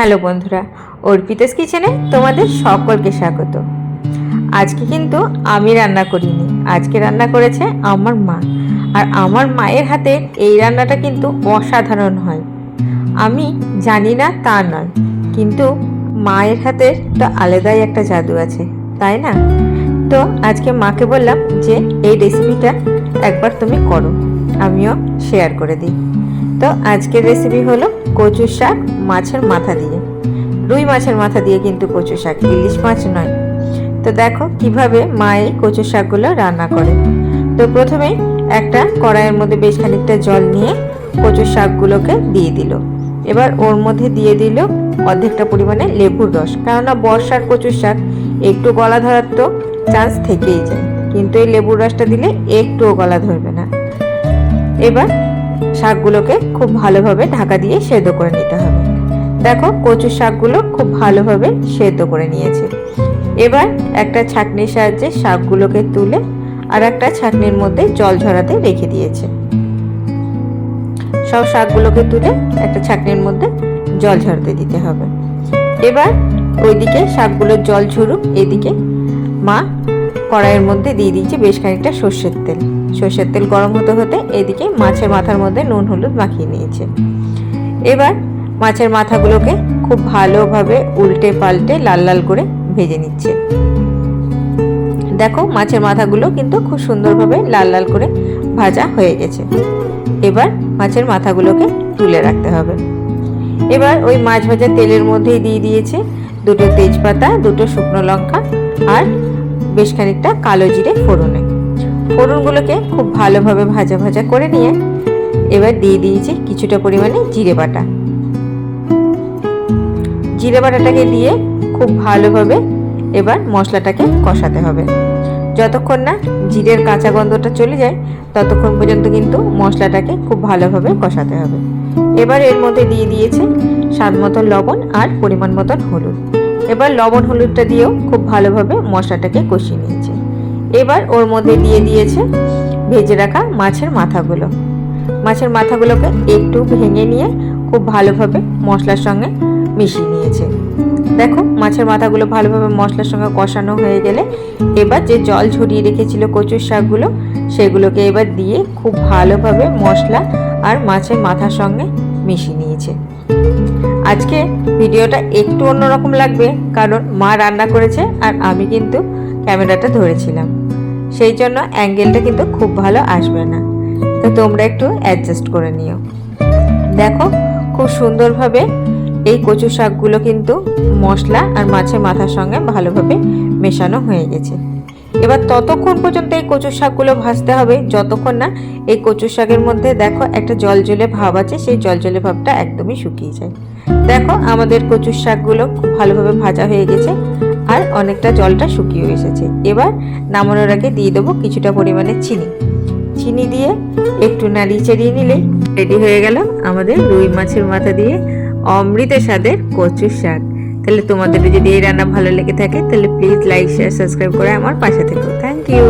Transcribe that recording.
Hello বন্ধুরা, অর্পিতাস কিচেনে তোমাদের সকলকে স্বাগত। আজকে কিন্তু আমি রান্না করিনি, আজকে রান্না করেছে আমার মা। আর আমার মায়ের হাতের এই রান্নাটা কিন্তু অসাধারণ হয়। আমি জানি না তা নয়, কিন্তু মায়ের হাতের তো আলাদাই একটা জাদু আছে, তাই না? তো আজকে মাকে বললাম যে এই রেসিপিটা একবার তুমি করো, আমিও শেয়ার করে দিই। তো আজকের রেসিপি হলো কচু শাক মাছের মাথা দিয়ে। রুই মাছের মাথা দিয়ে কিন্তু কচু শাক, ইলিশ মাছ নয়। তো দেখো কিভাবে মা এই কচু শাকগুলো রান্না করে। তো প্রথমে একটা কড়াইয়ের মধ্যে বেশ খানিকটা জল নিয়ে কচু শাকগুলোকে দিয়ে দিল। এবার ওর মধ্যে দিয়ে দিল অর্ধেকটা পরিমাণে লেবুর রস, কেননা বর্ষার কচু শাক একটু গলা ধরার তো চান্স থেকেই যায়, কিন্তু এই লেবুর রসটা দিলে একটুও গলা ধরবে না। এবার শাকগুলোকে খুব ভালোভাবে ঢাকা দিয়ে সেদ্ধ করে নিতে হবে। দেখো কচু শাকগুলো খুব ভালোভাবে সেদ্ধ করে নিয়েছে। এবার একটা ছাঁকনির সাহায্যে শাকগুলোকে তুলে আর একটা ছাঁকনির মধ্যে জল ঝরাতে রেখে দিয়েছে। সব শাকগুলোকে তুলে একটা ছাঁকনির মধ্যে জল ঝরাতে দিতে হবে। এবার ওইদিকে শাকগুলোর জল ঝরুক, এদিকে মা কড়াইয়ের মধ্যে দিয়ে দিয়েছে বেশ খানিকটা সর্ষের তেল। সর্ষের তেল গরম হতে হতে এদিকে মাছের মাথার মধ্যে নুন হলুদ মাখিয়ে নিয়েছে। এবার মাছের মাথাগুলোকে খুব ভালোভাবে উল্টে পাল্টে লাল লাল করে ভেজে নিচ্ছে। দেখো মাছের মাথাগুলো কিন্তু খুব সুন্দরভাবে লাল লাল করে ভাজা হয়ে গেছে। এবার মাছের মাথাগুলোকে তুলে রাখতে হবে। এবার ওই মাছ ভাজা তেলের মধ্যেই দিয়ে দিয়েছে দুটো তেজপাতা, দুটো শুকনো লঙ্কা আর বেশ খানিকটা কালো জিরে ফোড়নে। ফোড়নগুলোকে খুব ভালোভাবে ভাজা ভাজা করে নিয়ে এবার দিয়ে দিয়েছি কিছুটা পরিমাণে জিরে বাটা। জিরে বাটাটাকে দিয়ে খুব ভালোভাবে এবার মশলাটাকে কষাতে হবে। যতক্ষণ না জিরের কাঁচা গন্ধটা চলে যায় ততক্ষণ পর্যন্ত কিন্তু মশলাটাকে খুব ভালোভাবে কষাতে হবে। এবার এর মধ্যে দিয়ে দিয়েছে স্বাদ মতো লবণ আর পরিমাণ মতন হলুদ। এবার লবণ হলুদটা দিয়েও খুব ভালোভাবে মশলাটাকে কষিয়ে নিয়েছে। এবার ওর মধ্যে দিয়ে দিয়েছে ভেজে রাখা মাছের মাথাগুলো। মাছের মাথাগুলোকে একটু ভেঙে নিয়ে খুব ভালোভাবে মশলার সঙ্গে মিশিয়ে নিয়েছে। দেখো মাছের মাথাগুলো ভালোভাবে মশলার সঙ্গে কষানো হয়ে গেলে এবার যে জল ঝরিয়ে রেখেছিল কচুর শাকগুলো সেগুলোকে এবার দিয়ে খুব ভালোভাবে মশলা আর মাছের মাথার সঙ্গে মিশিয়ে নিয়েছে। আজকে ভিডিওটা একটু অন্যরকম লাগবে, কারণ মা রান্না করেছে আর আমি কিন্তু ক্যামেরাটা ধরেছিলাম, সেই জন্য অ্যাঙ্গেলটা কিন্তু খুব ভালো আসবে না। তো তোমরা একটু অ্যাডজাস্ট করে নিও। দেখো খুব সুন্দরভাবে এই কচু শাকগুলো কিন্তু মশলা আর মাছের মাথার সঙ্গে ভালোভাবে মেশানো হয়ে গেছে। এবার ততক্ষণ পর্যন্ত এই কচু শাকগুলো ভাজতে হবে যতক্ষণ না এই কচু শাকের মধ্যে দেখো একটা জলজলে ভাব আছে, সেই জলজলে ভাবটা একদমই শুকিয়ে যায়। দেখো আমাদের কচু শাকগুলো খুব ভালোভাবে ভাজা হয়ে গেছে আর অনেকটা জলটা শুকিয়ে এসেছে। এবার নামানোর আগে দিয়ে দেবো কিছুটা পরিমাণে চিনি। চিনি দিয়ে একটু নাড়িয়ে চাড়িয়ে নিলেই রেডি হয়ে গেল আমাদের রুই মাছের মাথা দিয়ে অমৃত স্বাদের কচু শাক। তাহলে তোমাদের যদি এই রান্না ভালো লেগে থাকে তাহলে প্লিজ লাইক শেয়ার সাবস্ক্রাইব করে আমার পাশে থেকো। Thank you.